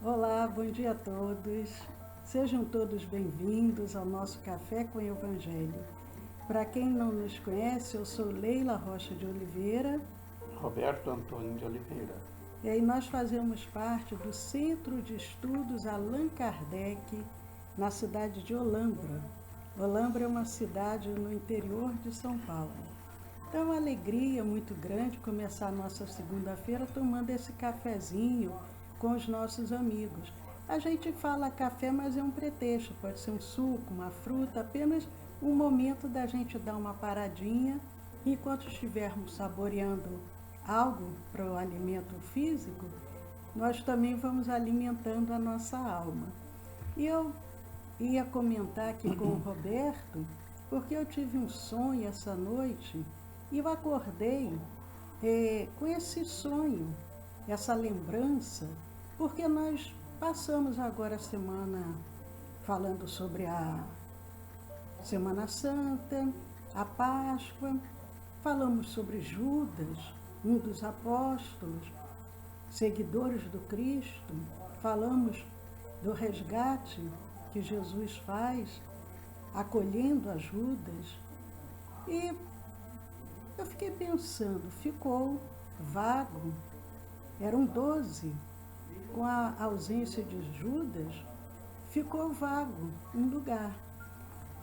Olá, bom dia a todos. Sejam todos bem-vindos ao nosso Café com Evangelho. Para quem não nos conhece, eu sou Leila Rocha de Oliveira. Roberto Antônio de Oliveira. E aí nós fazemos parte do Centro de Estudos Allan Kardec, na cidade de Olambra. Olambra é uma cidade no interior de São Paulo. Então é uma alegria muito grande começar a nossa segunda-feira tomando esse cafezinho com os nossos amigos. A gente fala café, mas é um pretexto, pode ser um suco, uma fruta, apenas um momento da gente dar uma paradinha enquanto estivermos saboreando algo para o alimento físico, nós também vamos alimentando a nossa alma. E eu ia comentar aqui com o Roberto, porque eu tive um sonho essa noite e eu acordei com esse sonho, essa lembrança, porque nós passamos agora a semana falando sobre a Semana Santa, a Páscoa, falamos sobre Judas, um dos apóstolos, seguidores do Cristo, falamos do resgate que Jesus faz, acolhendo a Judas. E eu fiquei pensando, ficou vago, eram 12, com a ausência de Judas, ficou vago um lugar.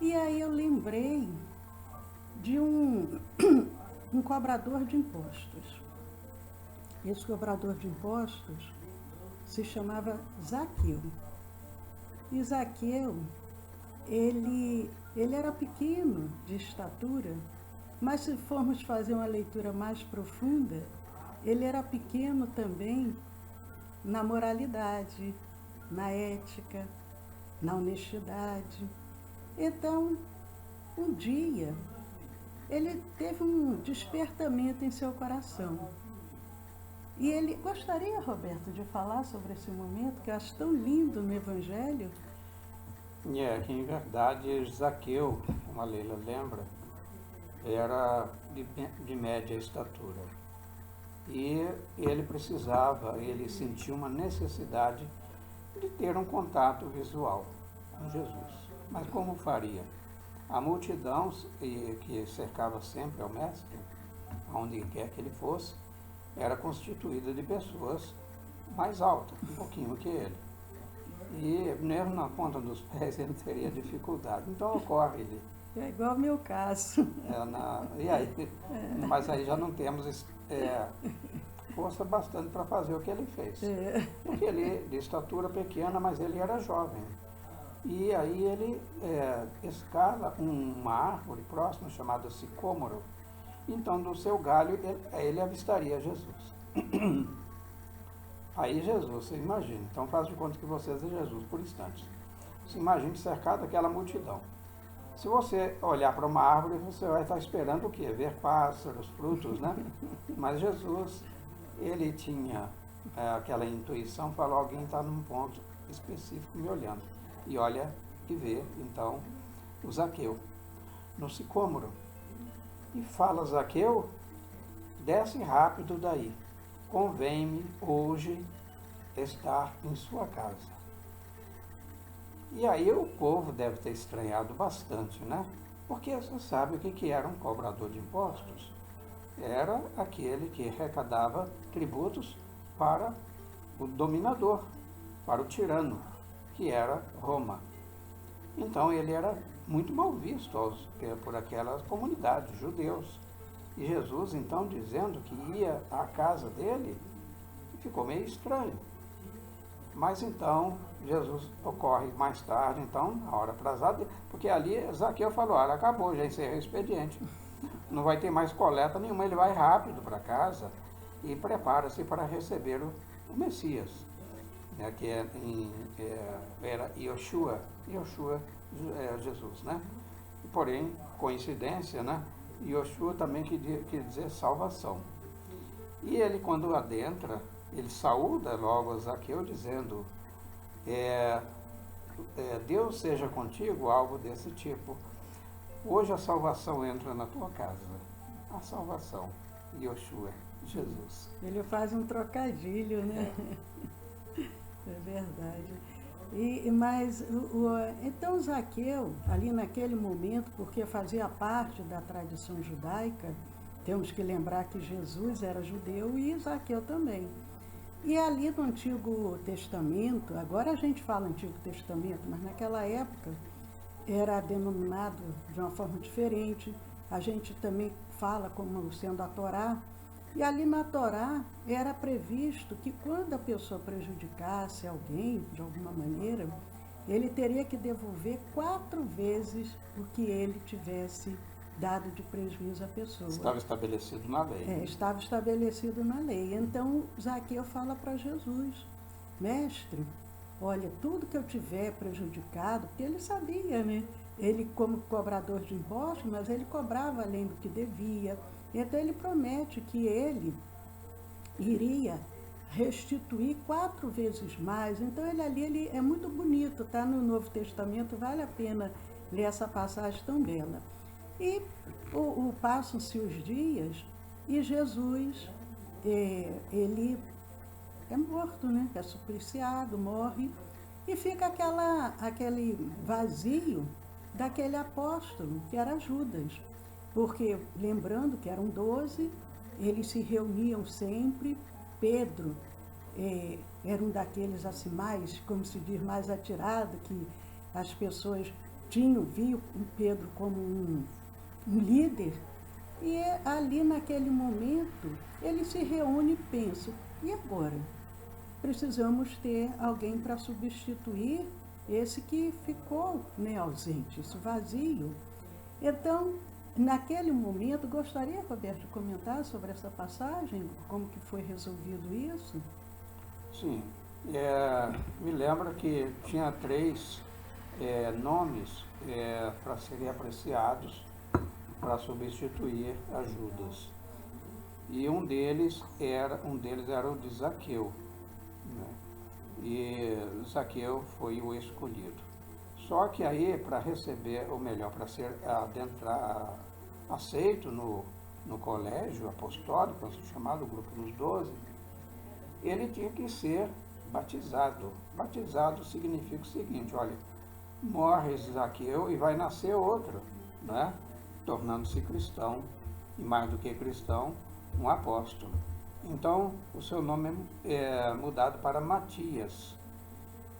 E aí eu lembrei de um cobrador de impostos. Esse cobrador de impostos se chamava Zaqueu. E Zaqueu, ele era pequeno de estatura, mas se formos fazer uma leitura mais profunda, ele era pequeno também na moralidade, na ética, na honestidade. Então, um dia, ele teve um despertamento em seu coração. E ele gostaria, Roberto, de falar sobre esse momento que eu acho tão lindo no Evangelho. Que em verdade Zaqueu, como a Leila lembra, era de média estatura. E ele sentiu uma necessidade de ter um contato visual com Jesus. Mas como faria? A multidão que cercava sempre ao mestre, aonde quer que ele fosse, era constituída de pessoas mais altas, um pouquinho que ele. E mesmo na ponta dos pés ele teria dificuldade. Então ocorre ele. É igual ao meu caso. Mas aí já não temos força bastante para fazer o que ele fez. Porque ele, de estatura pequena, mas ele era jovem. E aí ele escala uma árvore próxima chamada sicômoro. Então, do seu galho, ele avistaria Jesus. Aí Jesus, você imagina, então faz de conta que você é Jesus por instantes. Você imagine cercado daquela multidão. Se você olhar para uma árvore, você vai estar esperando o quê? Ver pássaros, frutos, né? Mas Jesus, ele tinha aquela intuição, falou, alguém está num ponto específico me olhando. E olha e vê, então, o Zaqueu, no sicômoro. E fala, Zaqueu, desce rápido daí. Convém-me hoje estar em sua casa. E aí o povo deve ter estranhado bastante, né? Porque você sabe o que era um cobrador de impostos? Era aquele que arrecadava tributos para o dominador, para o tirano, que era Roma. Então ele era muito mal visto por aquelas comunidades, judeus. E Jesus, então, dizendo que ia à casa dele, ficou meio estranho. Mas então, Jesus ocorre mais tarde, então, a hora aprazada, porque ali Zaqueu falou, olha, acabou, já encerrei o expediente. Não vai ter mais coleta nenhuma, ele vai rápido para casa e prepara-se para receber o Messias, né, que era Yoshua Jesus, né? Porém, coincidência, né? Yoshua também quer dizer salvação. E ele, quando adentra, ele saúda logo a Zaqueu dizendo, Deus seja contigo, algo desse tipo. Hoje a salvação entra na tua casa. A salvação, Yoshua, Jesus. Ele faz um trocadilho, né? É verdade. Então Zaqueu, ali naquele momento, porque fazia parte da tradição judaica, temos que lembrar que Jesus era judeu e Zaqueu também. E ali no Antigo Testamento, agora a gente fala Antigo Testamento, mas naquela época era denominado de uma forma diferente. A gente também fala como sendo a Torá. E ali na Torá era previsto que quando a pessoa prejudicasse alguém, de alguma maneira, ele teria que devolver 4 vezes o que ele tivesse dado de prejuízo à pessoa. Estava estabelecido na lei. Estava estabelecido na lei. Então Zaqueu fala para Jesus: mestre, olha, tudo que eu tiver prejudicado, porque ele sabia, né? Ele, como cobrador de impostos, mas ele cobrava além do que devia. Então ele promete que ele iria restituir 4 vezes mais. Então ele é muito bonito, está no Novo Testamento, vale a pena ler essa passagem tão bela. E passam-se os dias e Jesus, ele é morto, né? É supliciado, morre, e fica aquele vazio daquele apóstolo, que era Judas. Porque, lembrando que eram 12, eles se reuniam sempre. Pedro era um daqueles assim mais, como se diz, mais atirado, que as pessoas viam Pedro como um líder. E ali naquele momento, ele se reúne e pensa: e agora? Precisamos ter alguém para substituir esse que ficou, né, ausente, esse vazio. Então, naquele momento, gostaria, Roberto, de comentar sobre essa passagem, como que foi resolvido isso? Sim, me lembro que tinha 3 nomes para serem apreciados para substituir a Judas. E um deles era o de Zaqueu, né? E Zaqueu foi o escolhido. Só que aí, para receber, ou melhor, para ser aceito no colégio apostólico, assim chamado grupo dos 12, ele tinha que ser batizado. Batizado significa o seguinte: olha, morre Zaqueu e vai nascer outro, né? Tornando-se cristão, e mais do que cristão, um apóstolo. Então, o seu nome é mudado para Matias.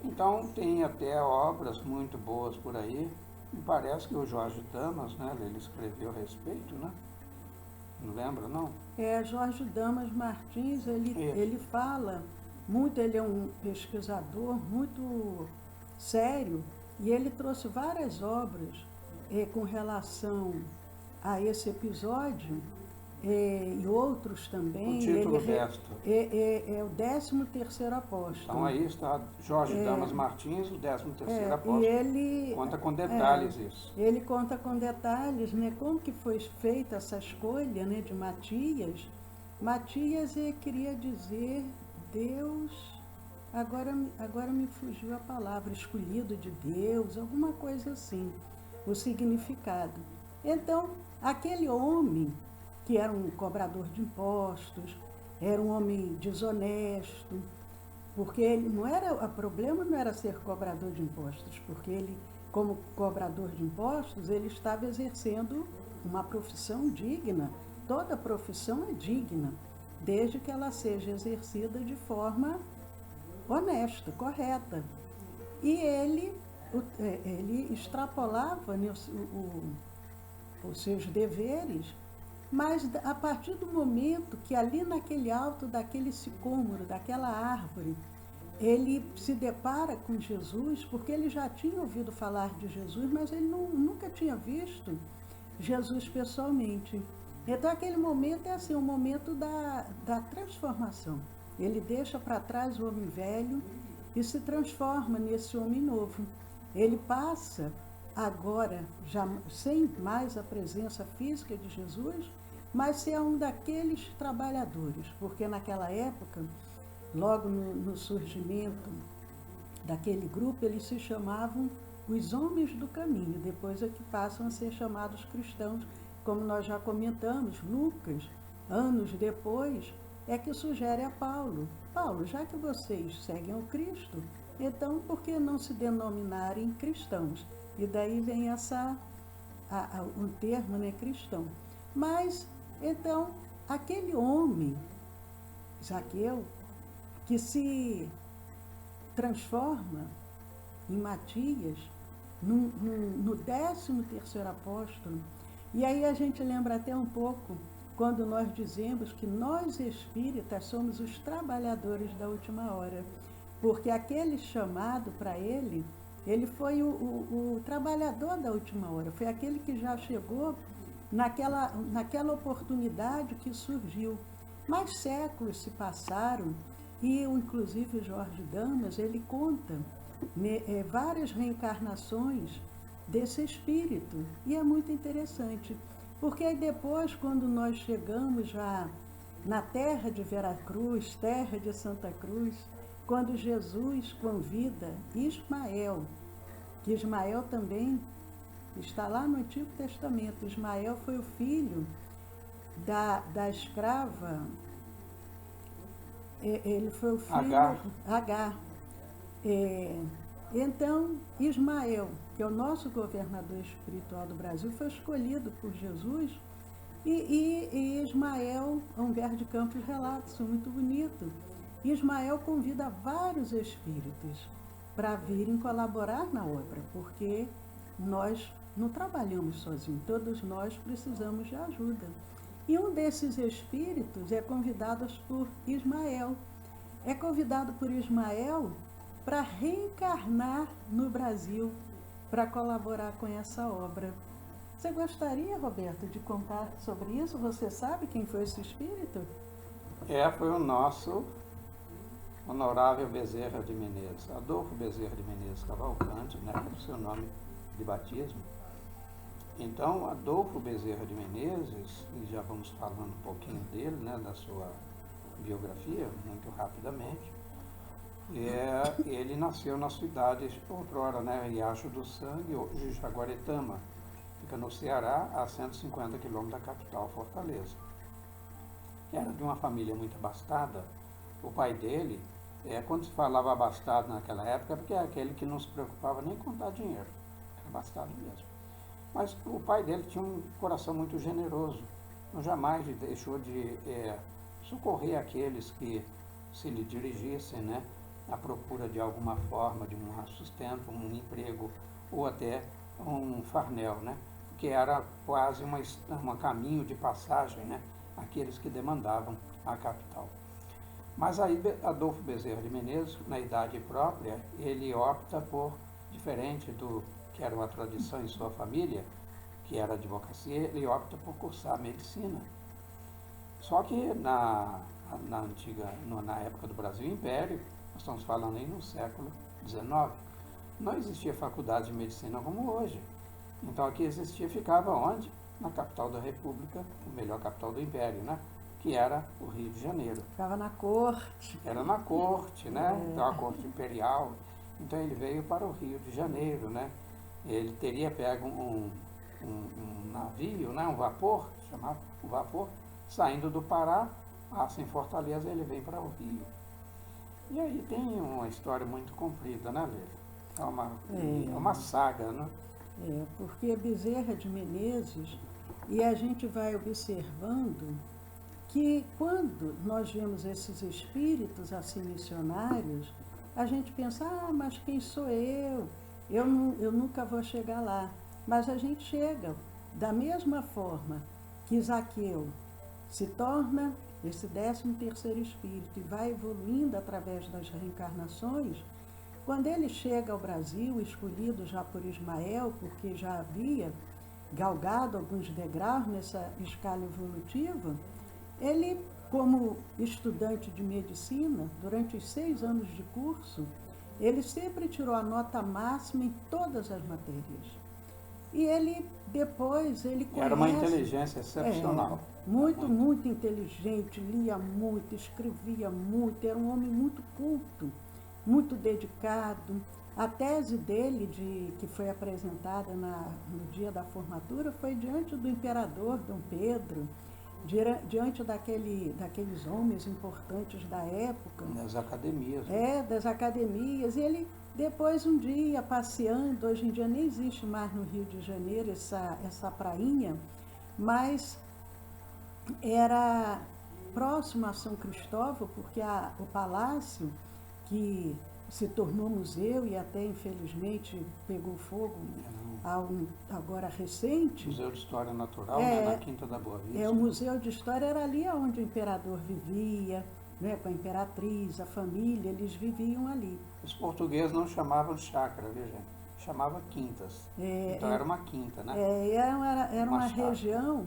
Então, tem até obras muito boas por aí. Me parece que o Jorge Damas, né, ele escreveu a respeito, né? Não lembra, não? Jorge Damas Martins, ele fala muito, ele é um pesquisador muito sério, e ele trouxe várias obras com relação a esse episódio, e outros também. O título desta. É o 13º apóstolo. Então aí está Jorge Damas Martins, o 13º apóstolo. E ele conta com detalhes isso. Ele conta com detalhes, né, como que foi feita essa escolha, né, de Matias. Matias queria dizer Deus, agora me fugiu a palavra, escolhido de Deus, alguma coisa assim, o significado. Então, aquele homem que era um cobrador de impostos, era um homem desonesto, porque o problema não era ser cobrador de impostos, porque ele, como cobrador de impostos, ele estava exercendo uma profissão digna. Toda profissão é digna, desde que ela seja exercida de forma honesta, correta. E ele extrapolava, né, os seus deveres. Mas a partir do momento que ali naquele alto daquele sicômoro, daquela árvore, ele se depara com Jesus, porque ele já tinha ouvido falar de Jesus, mas ele nunca tinha visto Jesus pessoalmente. Então aquele momento é assim, um momento da transformação. Ele deixa para trás o homem velho e se transforma nesse homem novo. Ele passa agora, já sem mais a presença física de Jesus, mas ser um daqueles trabalhadores, porque naquela época, logo no surgimento daquele grupo, eles se chamavam os homens do caminho, depois é que passam a ser chamados cristãos, como nós já comentamos. Lucas, anos depois, é que sugere a Paulo: Paulo, já que vocês seguem o Cristo, então por que não se denominarem cristãos? E daí vem o termo, né, cristão. Mas, então, aquele homem, Zaqueu, que se transforma em Matias, no 13º apóstolo, e aí a gente lembra até um pouco quando nós dizemos que nós espíritas somos os trabalhadores da última hora, porque aquele chamado para ele foi o trabalhador da última hora, foi aquele que já chegou naquela oportunidade que surgiu. Mas séculos se passaram e, inclusive, Jorge Damas, ele conta várias reencarnações desse espírito. E é muito interessante, porque aí depois, quando nós chegamos já na terra de Veracruz, terra de Santa Cruz, quando Jesus convida Ismael, que Ismael também está lá no Antigo Testamento. Ismael foi o filho da escrava, ele foi o filho Agar. Então, Ismael, que é o nosso governador espiritual do Brasil, foi escolhido por Jesus, e Ismael, Humberto de Campos relata isso muito bonito. Ismael convida vários espíritos para virem colaborar na obra, porque nós não trabalhamos sozinhos, todos nós precisamos de ajuda. E um desses espíritos é convidado por Ismael. É convidado por Ismael para reencarnar no Brasil, para colaborar com essa obra. Você gostaria, Roberto, de contar sobre isso? Você sabe quem foi esse espírito? Foi o nosso honorável Bezerra de Menezes, Adolfo Bezerra de Menezes Cavalcante, né, o seu nome de batismo. Então, Adolfo Bezerra de Menezes, e já vamos falando um pouquinho dele, né, da sua biografia, muito rapidamente. Ele nasceu na cidade, outrora, né, Riacho do Sangue, hoje Jaguaretama, fica no Ceará, a 150 quilômetros da capital, Fortaleza. Era de uma família muito abastada. O pai dele, quando se falava abastado naquela época, porque é aquele que não se preocupava nem com contar dinheiro, era abastado mesmo. Mas o pai dele tinha um coração muito generoso, não jamais deixou de socorrer aqueles que se lhe dirigissem, né, à procura de alguma forma, de um sustento, um emprego, ou até um farnel, né, que era quase um caminho de passagem, né, aqueles que demandavam a capital. Mas aí Adolfo Bezerra de Menezes, na idade própria, ele opta por, diferente do que era uma tradição em sua família, que era a advocacia, ele opta por cursar medicina. Só que na época do Brasil Império, nós estamos falando aí no século XIX, não existia faculdade de medicina como hoje. Então aqui ficava onde? Na capital da República, ou melhor, capital do Império, né? Que era o Rio de Janeiro. Ficava na corte. Era na corte, né? Então a corte imperial. Então ele veio para o Rio de Janeiro, né? Ele teria pego um navio, né? Um vapor, chamado o vapor, saindo do Pará, passa em Fortaleza, ele vem para o Rio. E aí tem uma história muito comprida, né, Lélia? É uma saga, né? Porque Bezerra de Menezes, e a gente vai observando que quando nós vemos esses espíritos assim missionários, a gente pensa, mas quem sou eu? Eu nunca vou chegar lá. Mas a gente chega da mesma forma que Zaqueu se torna esse 13º espírito e vai evoluindo através das reencarnações. Quando ele chega ao Brasil, escolhido já por Ismael, porque já havia galgado alguns degraus nessa escala evolutiva, ele, como estudante de medicina, durante os 6 anos de curso, ele sempre tirou a nota máxima em todas as matérias. E ele, depois, ele conhece... Era uma inteligência excepcional. Muito inteligente, lia muito, escrevia muito, era um homem muito culto, muito dedicado. A tese dele, que foi apresentada no dia da formatura, foi diante do imperador Dom Pedro. diante daqueles homens importantes da época, Nas academias. Né? das academias. E ele, depois, um dia, passeando, hoje em dia nem existe mais no Rio de Janeiro essa prainha, mas era próximo a São Cristóvão, porque o palácio, que se tornou museu e até infelizmente pegou fogo agora recente. Museu de História Natural, né, na Quinta da Boa Vista. O Museu de História era ali onde o imperador vivia, né, com a imperatriz, a família, eles viviam ali. Os portugueses não chamavam chácara, viu, gente? Chamavam quintas. Então era uma quinta, né? Era uma região,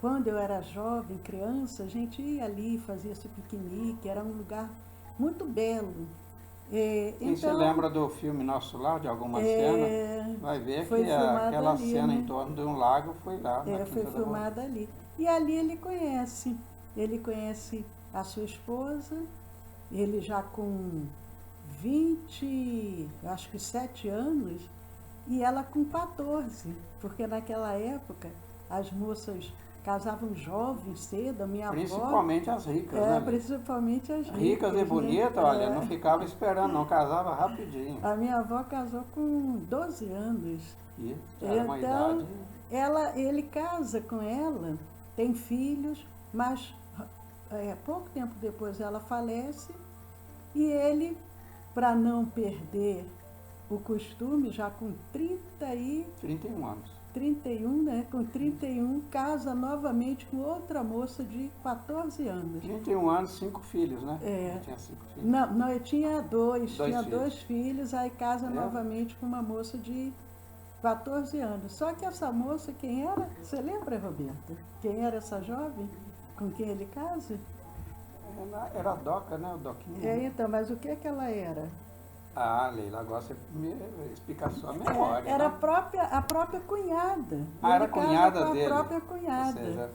quando eu era jovem, criança, a gente ia ali, fazia esse piquenique, era um lugar muito belo. Quem se lembra do filme Nosso Lar, de alguma cena, vai ver que aquela ali, cena, né, em torno de um lago foi lá. Foi filmada ali. E ali ele conhece a sua esposa, ele já com 7 anos, e ela com 14, porque naquela época as moças casavam jovens cedo, a minha avó... Principalmente as ricas, né? Principalmente as ricas e bonitas, né? Olha, não ficava esperando, não, casava rapidinho. A minha avó casou com 12 anos. E era uma idade... Ele casa com ela, tem filhos, mas pouco tempo depois ela falece, e ele, para não perder o costume, já com 31 anos. 31, né? Com 31, casa novamente com outra moça de 14 anos. 31 anos, 5 filhos, né? Eu tinha 5 filhos. Não, eu tinha dois. Tinha dois filhos, aí casa novamente com uma moça de 14 anos. Só que essa moça, quem era? Você lembra, Roberto? Quem era essa jovem com quem ele casa? Era a Doca, né? O Doquinha. Então, mas o que ela era? Leila, agora você me explica a sua memória. Era né? a própria cunhada. Era a cunhada com dele. A própria cunhada. Ou seja,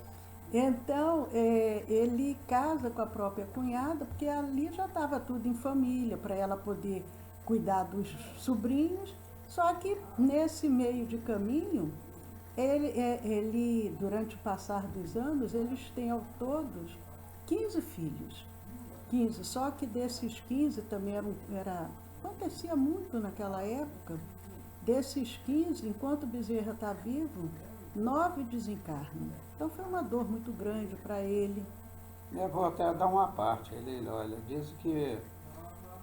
então, ele casa com a própria cunhada, porque ali já estava tudo em família, para ela poder cuidar dos sobrinhos. Só que nesse meio de caminho, ele durante o passar dos anos, eles têm ao todos 15 filhos. 15, só que desses 15 também acontecia muito naquela época. Desses 15, enquanto Bezerra está vivo, 9 desencarnam. Então foi uma dor muito grande para ele. Eu vou até dar uma parte. Ele, olha, diz que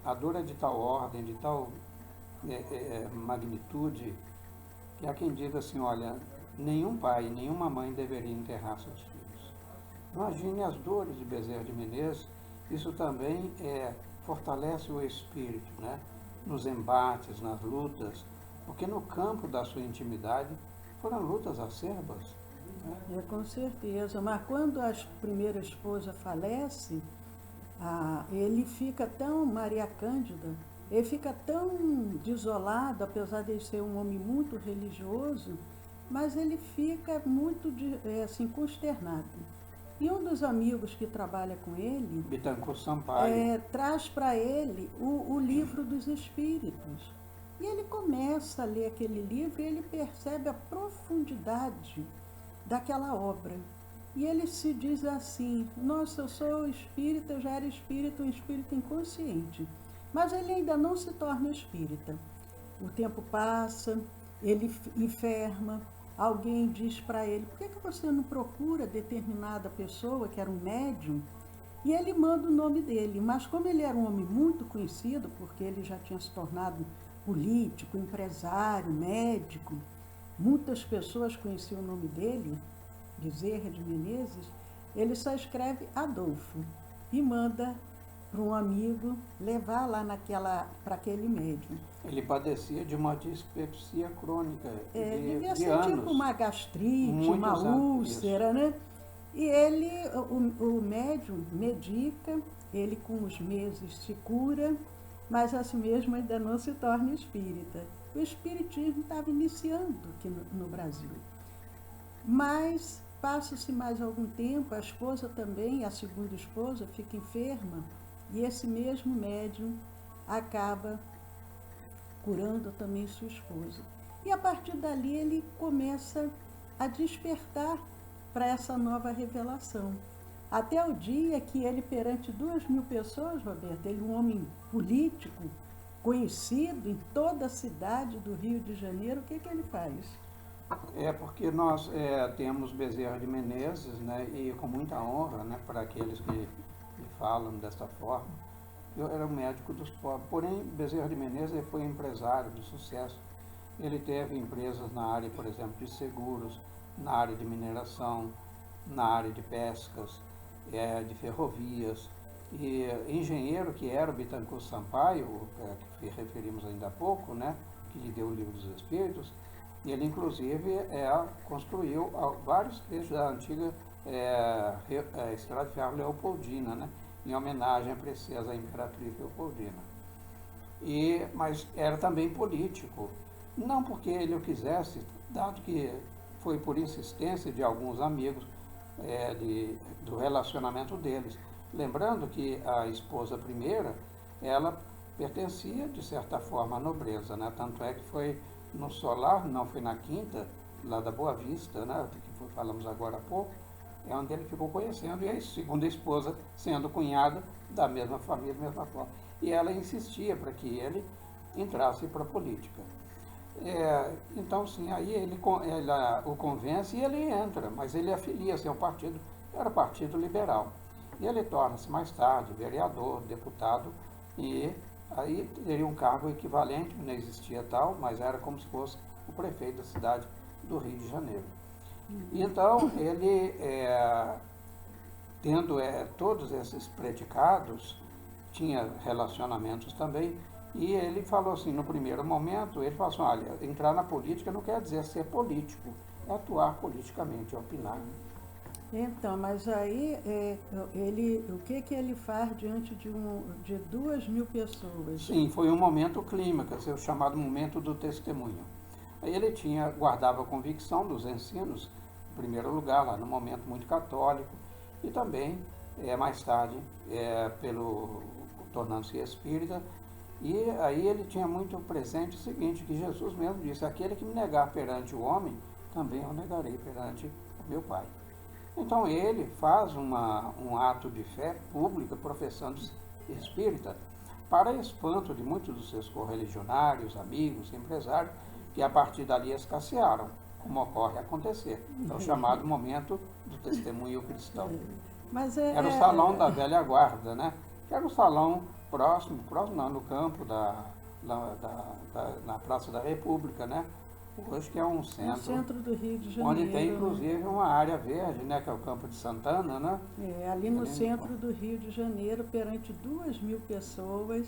a dor é de tal ordem, de tal magnitude, que há quem diga assim, olha, nenhum pai, nenhuma mãe deveria enterrar seus filhos. Imagine as dores de Bezerra de Menezes. Isso também fortalece o espírito, né? Nos embates, nas lutas, porque no campo da sua intimidade foram lutas acerbas. Né? Com certeza, mas quando a primeira esposa falece, ele fica tão, Maria Cândida, ele fica tão desolado, apesar de ele ser um homem muito religioso, mas ele fica muito assim, consternado. E um dos amigos que trabalha com ele, Bittencourt Sampaio, traz para ele o livro dos Espíritos. E ele começa a ler aquele livro e ele percebe a profundidade daquela obra. E ele se diz assim, nossa, eu sou espírita, eu já era espírita, um espírito inconsciente. Mas ele ainda não se torna espírita. O tempo passa, ele enferma. Alguém diz para ele, por que você não procura determinada pessoa, que era um médium? E ele manda o nome dele. Mas como ele era um homem muito conhecido, porque ele já tinha se tornado político, empresário, médico, muitas pessoas conheciam o nome dele, Bezerra de Menezes, ele só escreve Adolfo e manda para um amigo levar lá para aquele médium. Ele padecia de uma dispepsia crônica devia de ser anos. tipo uma gastrite, Muitos uma úlcera, isso. Né? E ele, o médium medica, ele com os meses se cura, mas assim mesmo ainda não se torna espírita. O espiritismo estava iniciando aqui no Brasil. Mas passa-se mais algum tempo, a esposa também, a segunda esposa, fica enferma, e esse mesmo médium acaba curando também sua esposa. E a partir dali ele começa a despertar para essa nova revelação. Até o dia que ele, perante 2.000 pessoas, Roberto, ele, um homem político, conhecido em toda a cidade do Rio de Janeiro, o que ele faz? É porque nós temos Bezerra de Menezes, né, e com muita honra, né, para aqueles que falam dessa forma, eu era um médico dos pobres. Porém, Bezerra de Menezes ele foi empresário de sucesso. Ele teve empresas na área, por exemplo, de seguros, na área de mineração, na área de pescas, de ferrovias. E engenheiro, que era o Bittencourt Sampaio, que referimos ainda há pouco, né, que lhe deu o Livro dos Espíritos, e ele, inclusive, construiu vários trechos da antiga Estrada de Ferro Leopoldina, né, em homenagem à princesa Imperatriz Leopoldina. Mas era também político, não porque ele o quisesse, dado que foi por insistência de alguns amigos do relacionamento deles. Lembrando que a esposa primeira, ela pertencia, de certa forma, à nobreza, né? Tanto é que foi no solar, não foi na quinta, lá da Boa Vista, né? Que falamos agora há pouco, é onde ele ficou conhecendo, e a segunda esposa sendo cunhada da mesma família, da mesma forma. E ela insistia para que ele entrasse para a política. Então, sim, aí ela o convence e ele entra, mas ele afilia-se ao partido, era o Partido Liberal. E ele torna-se mais tarde vereador, deputado, e aí teria um cargo equivalente, não existia tal, mas era como se fosse o prefeito da cidade do Rio de Janeiro. E então, ele, tendo todos esses predicados, tinha relacionamentos também, e ele falou assim, no primeiro momento, ele falou assim, olha, entrar na política não quer dizer ser político, é atuar politicamente, é opinar. Então, mas aí o que ele faz diante de 2.000 pessoas? Sim, foi um momento clímax, o chamado momento do testemunho. Aí ele guardava a convicção dos ensinos, em primeiro lugar, lá no momento muito católico, e também, mais tarde, tornando-se espírita, e aí ele tinha muito presente o seguinte, que Jesus mesmo disse, aquele que me negar perante o homem, também eu negarei perante o meu Pai. Então ele faz um ato de fé pública, professando-se espírita, para espanto de muitos dos seus correligionários, amigos, empresários, que a partir dali escassearam, como ocorre acontecer. É o chamado momento do testemunho cristão. Mas era o salão da velha guarda, né? Que era o salão próximo não, no campo na Praça da República, né? Hoje que é um centro. No centro do Rio de Janeiro. Onde tem, inclusive, uma área verde, né? Que é o Campo de Santana, né? Ali no centro do Rio de Janeiro, perante 2.000 pessoas,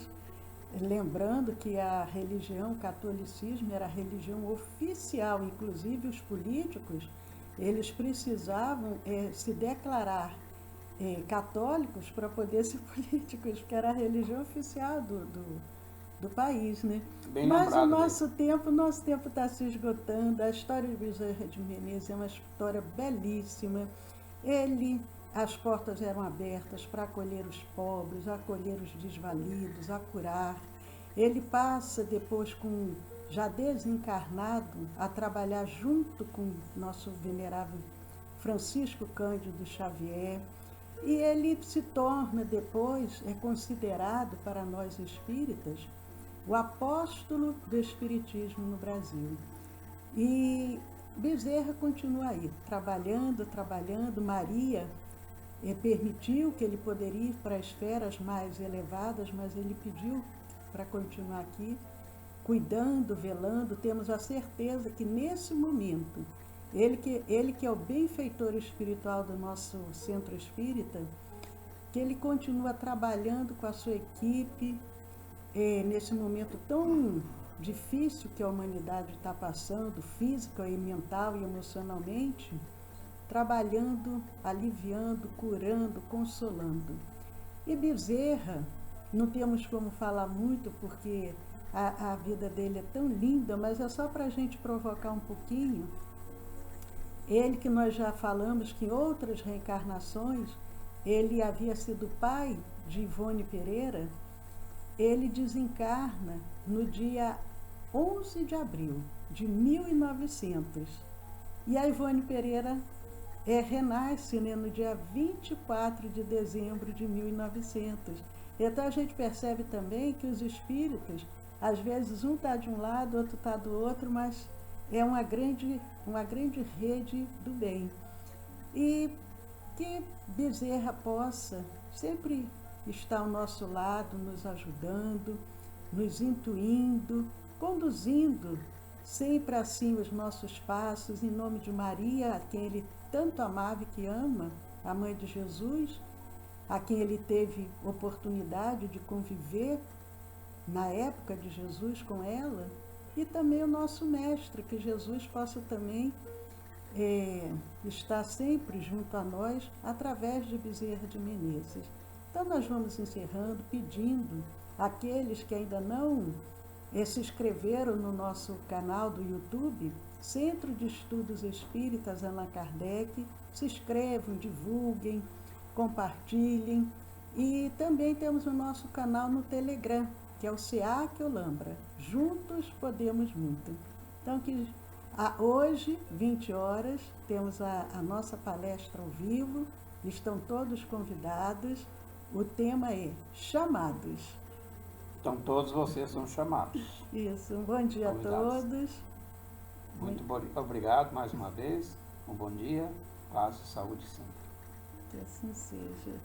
lembrando que a religião, o catolicismo, era a religião oficial, inclusive os políticos, eles precisavam se declarar católicos para poder ser políticos, porque era a religião oficial do país, né? Bem Mas o nosso tempo está se esgotando. A história de Bezerra de Menezes é uma história belíssima. As portas eram abertas para acolher os pobres, acolher os desvalidos, a curar. Ele passa depois, já desencarnado, a trabalhar junto com nosso venerável Francisco Cândido Xavier. E ele se torna depois, considerado para nós espíritas, o apóstolo do espiritismo no Brasil. E Bezerra continua aí, trabalhando. Maria permitiu que ele poderia ir para esferas mais elevadas, mas ele pediu para continuar aqui, cuidando, velando. Temos a certeza que nesse momento, ele que é o benfeitor espiritual do nosso centro espírita, que ele continua trabalhando com a sua equipe, nesse momento tão difícil que a humanidade está passando, física e mental e emocionalmente, trabalhando, aliviando, curando, consolando. E Bezerra, não temos como falar muito, porque a vida dele é tão linda, mas é só para a gente provocar um pouquinho. Ele, que nós já falamos que em outras reencarnações, ele havia sido pai de Ivone Pereira, ele desencarna no dia 11 de abril de 1900. E a Ivone Pereira renasce, né, no dia 24 de dezembro de 1900. Então a gente percebe também que os espíritos, às vezes um está de um lado, outro está do outro, mas é uma grande rede do bem. E que Bezerra possa sempre estar ao nosso lado, nos ajudando, nos intuindo, conduzindo sempre assim os nossos passos, em nome de Maria, a quem ele tanto amava e que ama, a mãe de Jesus, a quem ele teve oportunidade de conviver na época de Jesus com ela, e também o nosso mestre, que Jesus possa também estar sempre junto a nós através de Bezerra de Menezes. Então nós vamos encerrando pedindo àqueles que ainda não se inscreveram no nosso canal do YouTube, Centro de Estudos Espíritas Allan Kardec, se inscrevam, divulguem, compartilhem. E também temos o nosso canal no Telegram, que é o SEAC Olambra. Juntos podemos muito. Então, hoje, 20 horas, temos a nossa palestra ao vivo, estão todos convidados. O tema é Chamados. Então todos vocês são chamados. Isso, um bom dia a todos. Muito obrigado mais uma vez, um bom dia, paz e saúde sempre. Que assim seja.